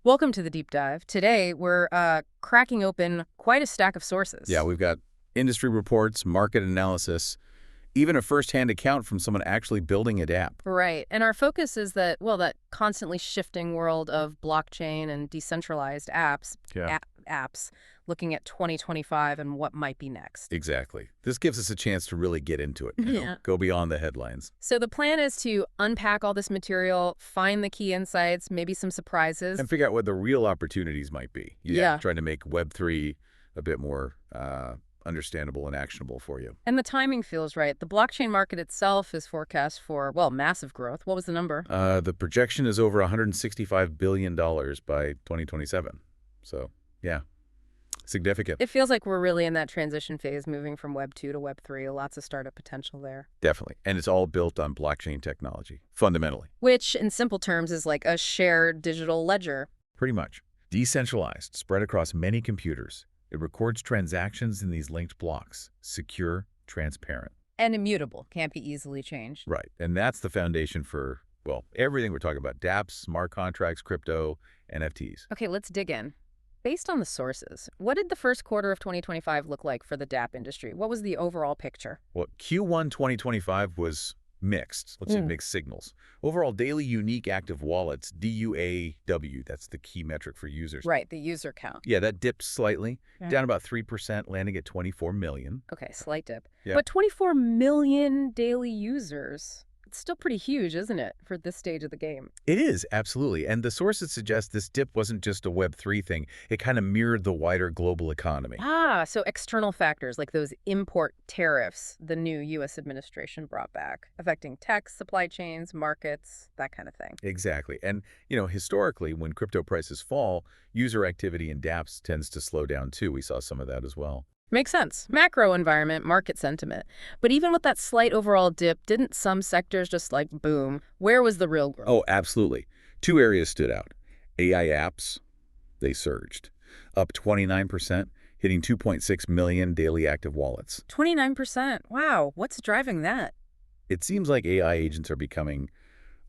Welcome to the deep dive. Today, we're cracking open quite a stack of sources. Yeah, we've got industry reports, market analysis, even a first-hand account from someone actually building a dApp. Right. And our focus is that, well, that constantly shifting world of blockchain and decentralized apps, Yeah. apps, looking at 2025 and what might be next. Exactly. This gives us a chance to really get into it, Yeah. go beyond the headlines. So the plan is to unpack all this material, find the key insights, maybe some surprises. And figure out what the real opportunities might be. Yeah. Trying to make Web3 a bit more understandable and actionable for you. And the timing feels right. The blockchain market itself is forecast for, well, massive growth. What was the number? The projection is over $165 billion by 2027. So, yeah, significant. It feels like we're really in that transition phase, moving from Web 2 to Web 3. Lots of startup potential there. Definitely. And it's all built on blockchain technology, fundamentally. Which, in simple terms, is like a shared digital ledger. Pretty much. Decentralized, spread across many computers. It records transactions in these linked blocks. Secure, transparent. And immutable. Can't be easily changed. Right. And that's the foundation for, well, everything we're talking about. dApps, smart contracts, crypto, NFTs. Okay, let's dig in. Based on the sources, what did the first quarter of 2025 look like for the dApp industry? What was the overall picture? Well, Q1 2025 was mixed. Let's say mixed signals. Overall, daily unique active wallets, DUAW, that's the key metric for users. Right, the user count. Yeah, that dipped slightly, Yeah. down about 3%, landing at 24 million. Okay, slight dip. Yeah. But 24 million daily users. It's still pretty huge, isn't it, for this stage of the game? It is, absolutely. And the sources suggest this dip wasn't just a Web3 thing. It kind of mirrored the wider global economy. Ah, so external factors like those import tariffs the new U.S. administration brought back, affecting tech, supply chains, markets, that kind of thing. Exactly. And, historically, when crypto prices fall, user activity in dApps tends to slow down too. We saw some of that as well. Makes sense. Macro environment, market sentiment. But even with that slight overall dip, didn't some sectors just like boom? Where was the real growth? Oh, absolutely. Two areas stood out. AI apps, they surged, up 29%, hitting 2.6 million daily active wallets. 29%. Wow. What's driving that? It seems like AI agents are becoming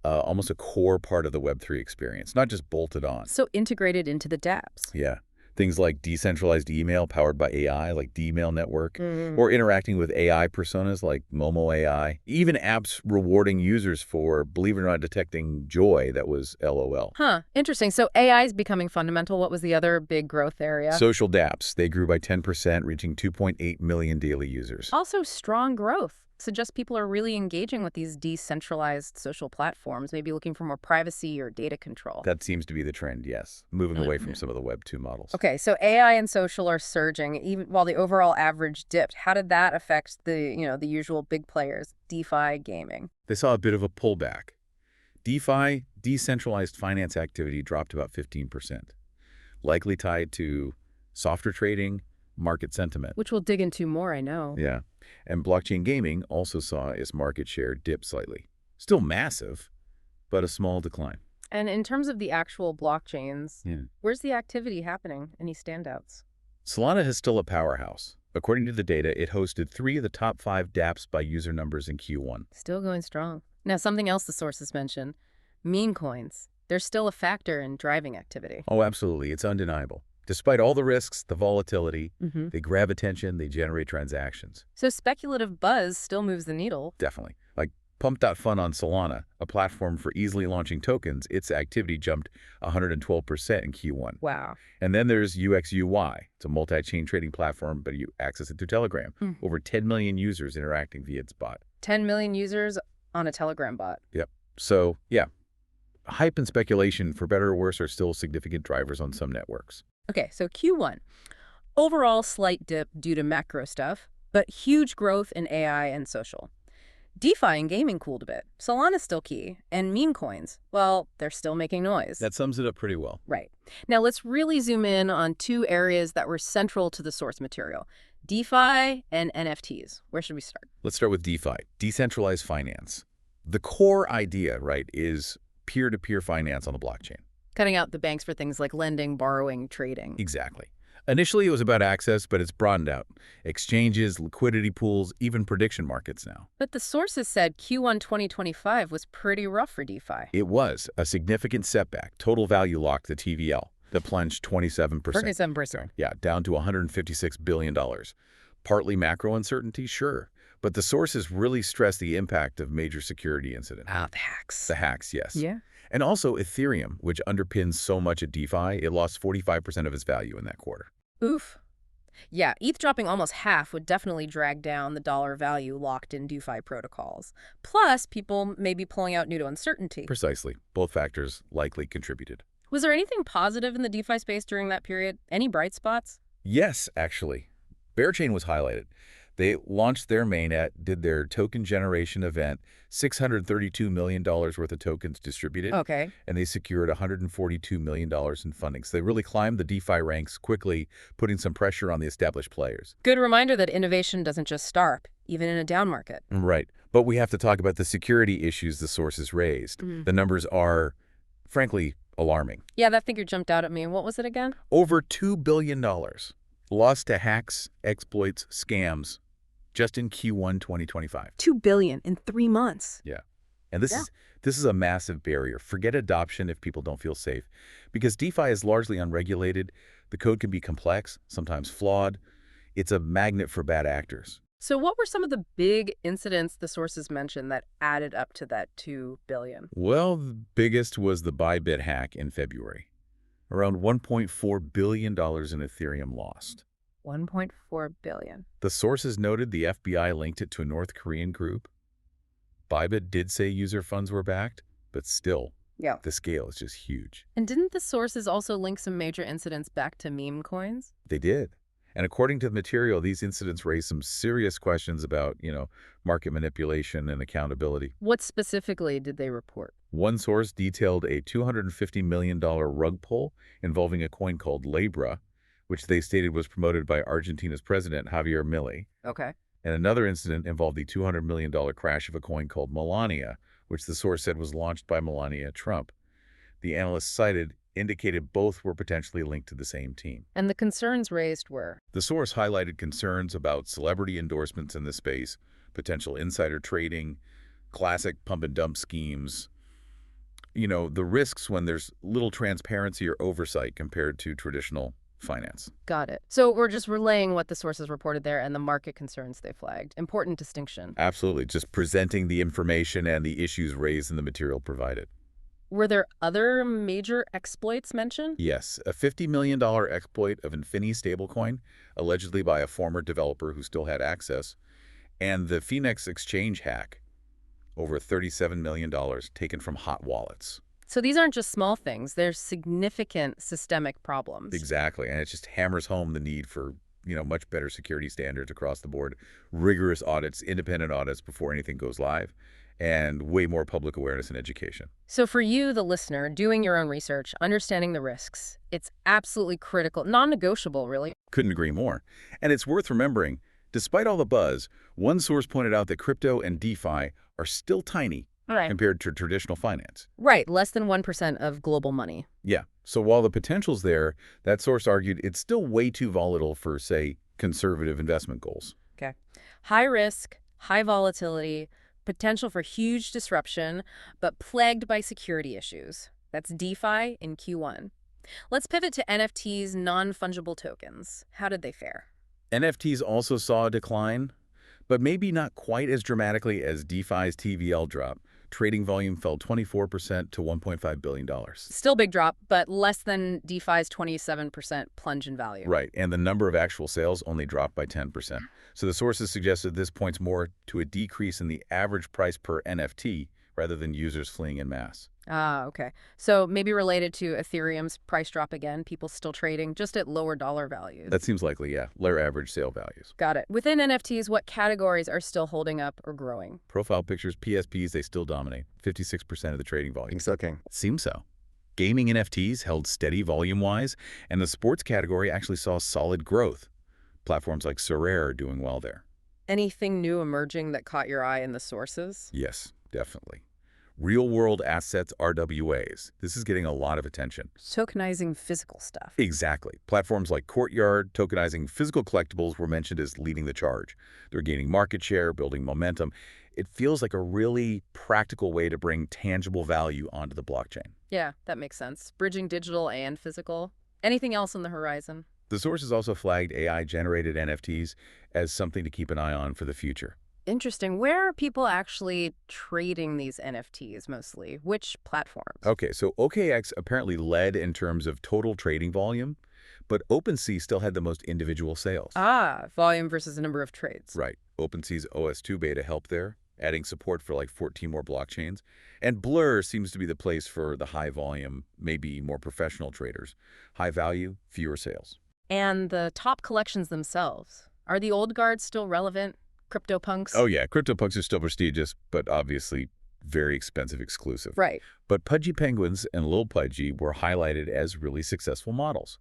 almost a core part of the Web3 experience, not just bolted on. So integrated into the dApps. Yeah. Things like decentralized email powered by AI, like the email network, Mm. or interacting with AI personas like Momo AI. Even apps rewarding users for, believe it or not, detecting joy that was LOL. Huh. Interesting. So AI is becoming fundamental. What was the other big growth area? Social dApps, they grew by 10%, reaching 2.8 million daily users. Also strong growth. Suggests people are really engaging with these decentralized social platforms, maybe looking for more privacy or data control. That seems to be the trend, yes, moving away from some of the Web 2 models. Okay, so AI and social are surging, even while the overall average dipped. How did that affect the usual big players, DeFi, gaming? They saw a bit of a pullback. DeFi, decentralized finance activity, dropped about 15%, likely tied to softer trading, market sentiment. Which we'll dig into more, I know. Yeah. And blockchain gaming also saw its market share dip slightly. Still massive, but a small decline. And in terms of the actual blockchains, Yeah. where's the activity happening? Any standouts? Solana is still a powerhouse. According to the data, it hosted 3 of the top 5 dApps by user numbers in Q1. Still going strong. Now, something else the sources mention, meme coins. They're still a factor in driving activity. Oh, absolutely. It's undeniable. Despite all the risks, the volatility, Mm-hmm. they grab attention, they generate transactions. So speculative buzz still moves the needle. Definitely. Like Pump.Fun on Solana, a platform for easily launching tokens, its activity jumped 112% in Q1. Wow. And then there's UXUY. It's a multi-chain trading platform, but you access it through Telegram. Over 10 million users interacting via its bot. 10 million users on a Telegram bot. Yep. So, yeah. Hype and speculation, for better or worse, are still significant drivers on some networks. Okay, so Q1. Overall slight dip due to macro stuff, but huge growth in AI and social. DeFi and gaming cooled a bit. Solana's still key. And meme coins, well, they're still making noise. That sums it up pretty well. Right. Now let's really zoom in on two areas that were central to the source material. DeFi and NFTs. Where should we start? Let's start with DeFi, decentralized finance. The core idea, right, is peer-to-peer finance on the blockchain. Cutting out the banks for things like lending, borrowing, trading. Exactly. Initially, it was about access, but it's broadened out. Exchanges, liquidity pools, even prediction markets now. But the sources said Q1 2025 was pretty rough for DeFi. It was a significant setback. Total value locked the TVL that plunged 27%. 37%. Yeah, down to $156 billion. Partly macro uncertainty, sure. But the sources really stress the impact of major security incidents. Ah, the hacks. The hacks, yes. Yeah. And also Ethereum, which underpins so much of DeFi, it lost 45% of its value in that quarter. Oof. Yeah, ETH dropping almost half would definitely drag down the dollar value locked in DeFi protocols. Plus, people may be pulling out due to uncertainty. Precisely. Both factors likely contributed. Was there anything positive in the DeFi space during that period? Any bright spots? Yes, actually. Bearchain was highlighted. They launched their mainnet, did their token generation event, $632 million worth of tokens distributed, Okay. and they secured $142 million in funding. So they really climbed the DeFi ranks quickly, putting some pressure on the established players. Good reminder that innovation doesn't just start, even in a down market. Right. But we have to talk about the security issues the sources raised. The numbers are, frankly, alarming. Yeah, that figure jumped out at me. What was it again? Over $2 billion lost to hacks, exploits, scams, just in Q1 2025. $2 billion in 3 months. Yeah. And this is a massive barrier. Forget adoption if people don't feel safe. Because DeFi is largely unregulated, the code can be complex, sometimes flawed. It's a magnet for bad actors. So what were some of the big incidents the sources mentioned that added up to that $2 billion? Well, the biggest was the Bybit hack in February. Around $1.4 billion in Ethereum lost. 1.4 billion. The sources noted the FBI linked it to a North Korean group. Bybit did say user funds were backed, but still, Yeah. the scale is just huge. And didn't the sources also link some major incidents back to meme coins? They did. And according to the material, these incidents raised some serious questions about, market manipulation and accountability. What specifically did they report? One source detailed a $250 million rug pull involving a coin called Libra, which they stated was promoted by Argentina's president, Javier Milei. Okay. And another incident involved the $200 million crash of a coin called Melania, which the source said was launched by Melania Trump. The analysts cited indicated both were potentially linked to the same team. And the concerns raised were? The source highlighted concerns about celebrity endorsements in the space, potential insider trading, classic pump-and-dump schemes, the risks when there's little transparency or oversight compared to traditional finance. Got it. So we're just relaying what the sources reported there and the market concerns they flagged. Important distinction. Absolutely. Just presenting the information and the issues raised in the material provided. Were there other major exploits mentioned? Yes, a $50 million exploit of Infinity stablecoin, allegedly by a former developer who still had access, and the Phoenix exchange hack, over $37 million taken from hot wallets. So these aren't just small things. They're significant systemic problems. Exactly, and it just hammers home the need for, much better security standards across the board, rigorous audits, independent audits before anything goes live, and way more public awareness and education. So for you, the listener, doing your own research, understanding the risks, it's absolutely critical, non-negotiable, really. Couldn't agree more. And it's worth remembering, despite all the buzz, one source pointed out that crypto and DeFi are still tiny compared to traditional finance. Right, less than 1% of global money. Yeah, so while the potential's there, that source argued it's still way too volatile for, say, conservative investment goals. Okay. High risk, high volatility, potential for huge disruption, but plagued by security issues. That's DeFi in Q1. Let's pivot to NFTs, non-fungible tokens. How did they fare? NFTs also saw a decline, but maybe not quite as dramatically as DeFi's TVL drop. Trading volume fell 24% to $1.5 billion. Still big drop, but less than DeFi's 27% plunge in value. Right, and the number of actual sales only dropped by 10%. So the sources suggested this points more to a decrease in the average price per NFT rather than users fleeing en masse. Ah, okay. So maybe related to Ethereum's price drop again, people still trading just at lower dollar values. That seems likely, yeah. Lower average sale values. Got it. Within NFTs, what categories are still holding up or growing? Profile pictures, PSPs, they still dominate. 56% of the trading volume. Think so, King. Seems so. Gaming NFTs held steady volume-wise, and the sports category actually saw solid growth. Platforms like Sorare are doing well there. Anything new emerging that caught your eye in the sources? Yes, definitely. Real-world assets RWAs. This is getting a lot of attention. Tokenizing physical stuff. Exactly. Platforms like Courtyard, tokenizing physical collectibles were mentioned as leading the charge. They're gaining market share, building momentum. It feels like a really practical way to bring tangible value onto the blockchain. Yeah, that makes sense. Bridging digital and physical. Anything else on the horizon? The sources also flagged AI-generated NFTs as something to keep an eye on for the future. Interesting. Where are people actually trading these NFTs mostly? Which platforms? Okay, so OKX apparently led in terms of total trading volume, but OpenSea still had the most individual sales. Ah, volume versus the number of trades. Right. OpenSea's OS2 beta helped there, adding support for like 14 more blockchains. And Blur seems to be the place for the high volume, maybe more professional traders. High value, fewer sales. And the top collections themselves. Are the old guards still relevant? CryptoPunks? Oh yeah, CryptoPunks are still prestigious, but obviously very expensive exclusive. Right. But Pudgy Penguins and Lil Pudgy were highlighted as really successful models.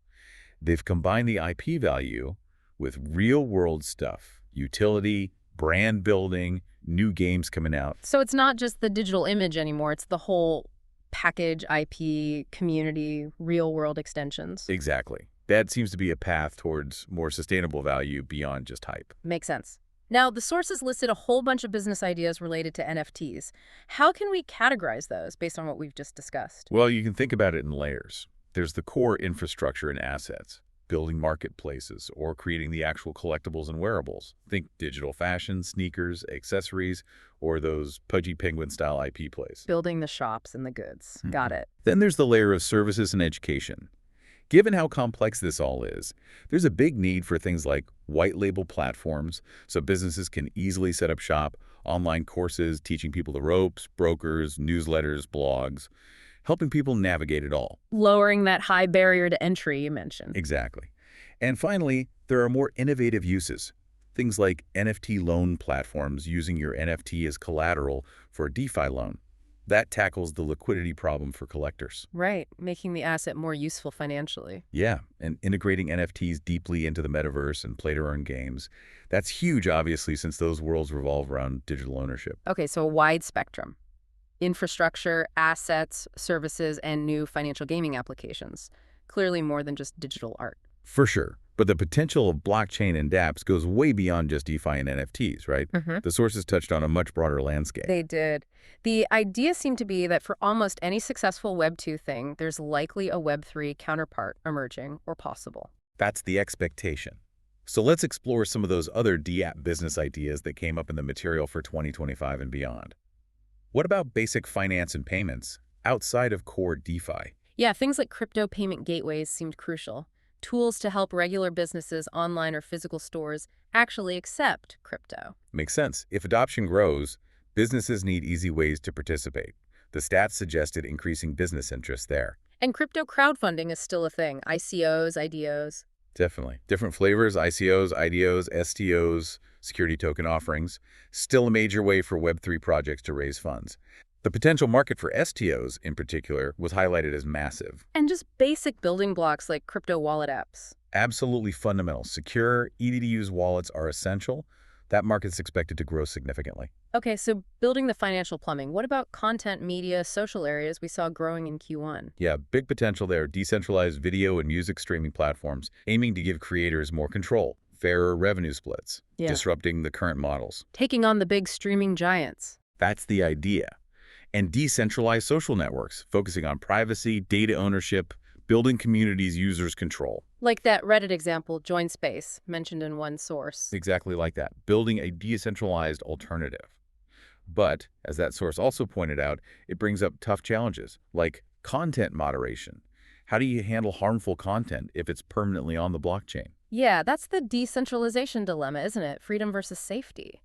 They've combined the IP value with real-world stuff, utility, brand building, new games coming out. So it's not just the digital image anymore. It's the whole package, IP, community, real-world extensions. Exactly. That seems to be a path towards more sustainable value beyond just hype. Makes sense. Now, the sources listed a whole bunch of business ideas related to NFTs. How can we categorize those based on what we've just discussed? Well, you can think about it in layers. There's the core infrastructure and assets, building marketplaces, or creating the actual collectibles and wearables. Think digital fashion, sneakers, accessories, or those Pudgy Penguin-style IP plays. Building the shops and the goods. Got it. Then there's the layer of services and education. Given how complex this all is, there's a big need for things like white label platforms so businesses can easily set up shop, online courses teaching people the ropes, brokers, newsletters, blogs, helping people navigate it all. Lowering that high barrier to entry you mentioned. Exactly. And finally, there are more innovative uses. Things like NFT loan platforms using your NFT as collateral for a DeFi loan. That tackles the liquidity problem for collectors. Right, making the asset more useful financially. Yeah, and integrating NFTs deeply into the metaverse and play-to-earn games. That's huge, obviously, since those worlds revolve around digital ownership. Okay, so a wide spectrum. Infrastructure, assets, services, and new financial gaming applications. Clearly more than just digital art. For sure. But the potential of blockchain and dApps goes way beyond just DeFi and NFTs, right? The sources touched on a much broader landscape. They did. The idea seemed to be that for almost any successful Web 2 thing, there's likely a Web 3 counterpart emerging or possible. That's the expectation. So let's explore some of those other dApp business ideas that came up in the material for 2025 and beyond. What about basic finance and payments outside of core DeFi? Yeah, things like crypto payment gateways seemed crucial. Tools to help regular businesses, online or physical stores, actually accept crypto. Makes sense. If adoption grows, businesses need easy ways to participate. The stats suggested increasing business interest there. And crypto crowdfunding is still a thing. ICOs, IDOs. Definitely. Different flavors, ICOs, IDOs, STOs, security token offerings. Still a major way for Web3 projects to raise funds. The potential market for STOs, in particular, was highlighted as massive. And just basic building blocks like crypto wallet apps. Absolutely fundamental. Secure, easy-to-use wallets are essential. That market's expected to grow significantly. Okay, so building the financial plumbing. What about content, media, social areas we saw growing in Q1? Yeah, big potential there. Decentralized video and music streaming platforms aiming to give creators more control, fairer revenue splits, disrupting the current models. Taking on the big streaming giants. That's the idea. And decentralized social networks, focusing on privacy, data ownership, building communities users control. Like that Reddit example, Join Space, mentioned in one source. Exactly like that, building a decentralized alternative. But, as that source also pointed out, it brings up tough challenges, like content moderation. How do you handle harmful content if it's permanently on the blockchain? Yeah, that's the decentralization dilemma, isn't it? Freedom versus safety.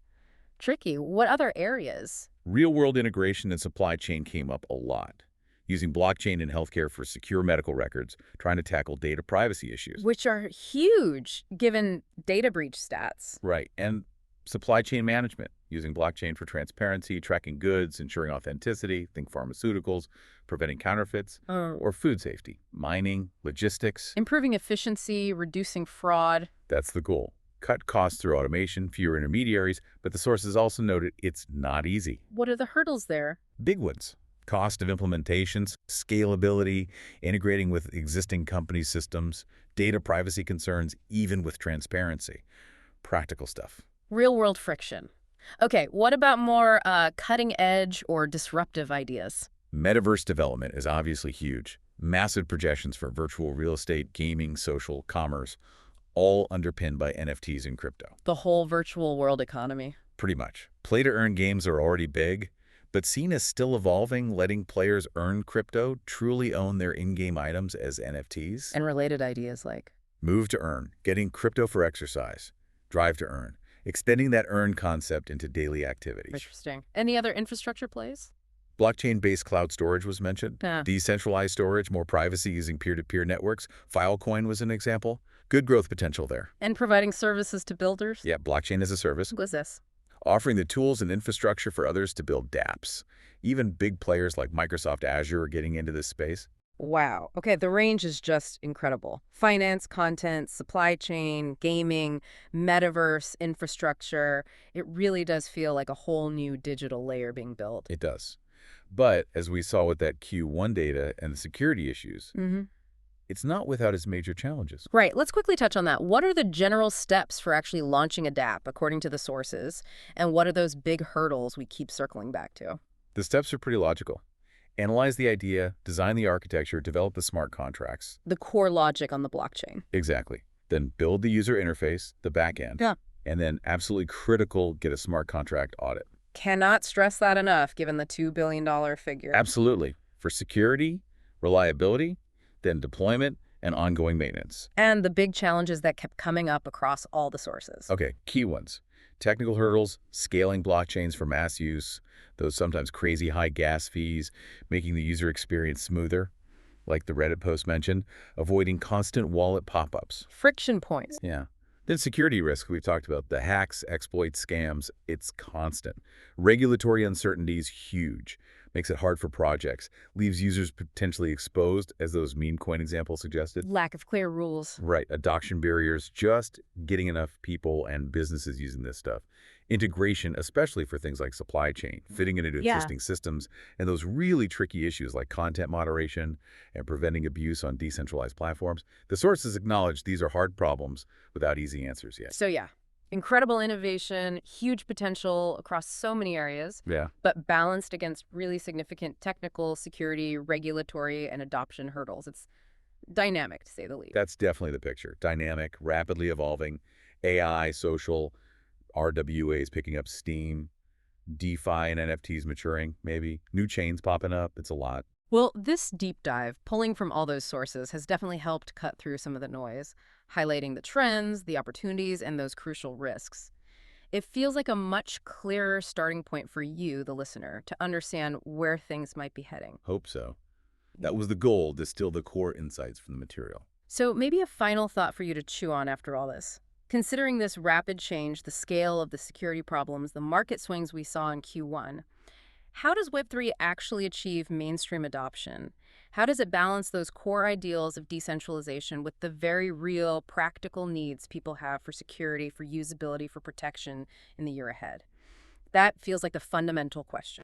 Tricky. What other areas? Real-world integration and supply chain came up a lot. Using blockchain in healthcare for secure medical records, trying to tackle data privacy issues. Which are huge, given data breach stats. Right, and supply chain management, using blockchain for transparency, tracking goods, ensuring authenticity, think pharmaceuticals, preventing counterfeits, or food safety, mining, logistics. Improving efficiency, reducing fraud. That's the goal. Cut costs through automation, fewer intermediaries, but the sources also noted it's not easy. What are the hurdles there? Big ones. Cost of implementations, scalability, integrating with existing company systems, data privacy concerns, even with transparency. Practical stuff. Real-world friction. Okay, what about more cutting-edge or disruptive ideas? Metaverse development is obviously huge. Massive projections for virtual real estate, gaming, social, commerce, all underpinned by NFTs and crypto. The whole virtual world economy. Pretty much. Play-to-earn games are already big, but seen as still evolving, letting players earn crypto truly own their in-game items as NFTs. And related ideas like? Move to earn, getting crypto for exercise. Drive to earn, extending that earn concept into daily activities. Interesting. Any other infrastructure plays? Blockchain-based cloud storage was mentioned. Yeah. Decentralized storage, more privacy using peer-to-peer networks. Filecoin was an example. Good growth potential there. And providing services to builders? Yeah, blockchain as a service. What was this? Offering the tools and infrastructure for others to build dApps. Even big players like Microsoft Azure are getting into this space. Wow. Okay, the range is just incredible. Finance, content, supply chain, gaming, metaverse, infrastructure. It really does feel like a whole new digital layer being built. It does. But as we saw with that Q1 data and the security issues, it's not without its major challenges. Right. Let's quickly touch on that. What are the general steps for actually launching a dApp, according to the sources? And what are those big hurdles we keep circling back to? The steps are pretty logical. Analyze the idea, design the architecture, develop the smart contracts. The core logic on the blockchain. Exactly. Then build the user interface, the back end. Yeah. And then absolutely critical, get a smart contract audit. Cannot stress that enough, given the $2 billion figure. Absolutely. For security, reliability, then deployment, and ongoing maintenance. And the big challenges that kept coming up across all the sources. Okay, key ones. Technical hurdles, scaling blockchains for mass use, those sometimes crazy high gas fees, making the user experience smoother, like the Reddit post mentioned, avoiding constant wallet pop-ups. Friction points. Yeah. Then security risk, we've talked about. The hacks, exploits, scams, it's constant. Regulatory uncertainty is huge. Makes it hard for projects. Leaves users potentially exposed, as those meme coin examples suggested. Lack of clear rules. Right. Adoption barriers, just getting enough people and businesses using this stuff. Integration, especially for things like supply chain, fitting it into existing systems, and those really tricky issues like content moderation and preventing abuse on decentralized platforms. The sources acknowledge these are hard problems without easy answers yet. So yeah, incredible innovation, huge potential across so many areas, Yeah. but balanced against really significant technical, security, regulatory, and adoption hurdles. It's dynamic, to say the least. That's definitely the picture. Dynamic, rapidly evolving, AI, social, RWAs picking up steam, DeFi and NFTs maturing, maybe. New chains popping up. It's a lot. Well, this deep dive, pulling from all those sources, has definitely helped cut through some of the noise, highlighting the trends, the opportunities, and those crucial risks. It feels like a much clearer starting point for you, the listener, to understand where things might be heading. Hope so. That was the goal, distill the core insights from the material. So maybe a final thought for you to chew on after all this. Considering this rapid change, the scale of the security problems, the market swings we saw in Q1, how does Web3 actually achieve mainstream adoption? How does it balance those core ideals of decentralization with the very real, practical needs people have for security, for usability, for protection in the year ahead? That feels like the fundamental question.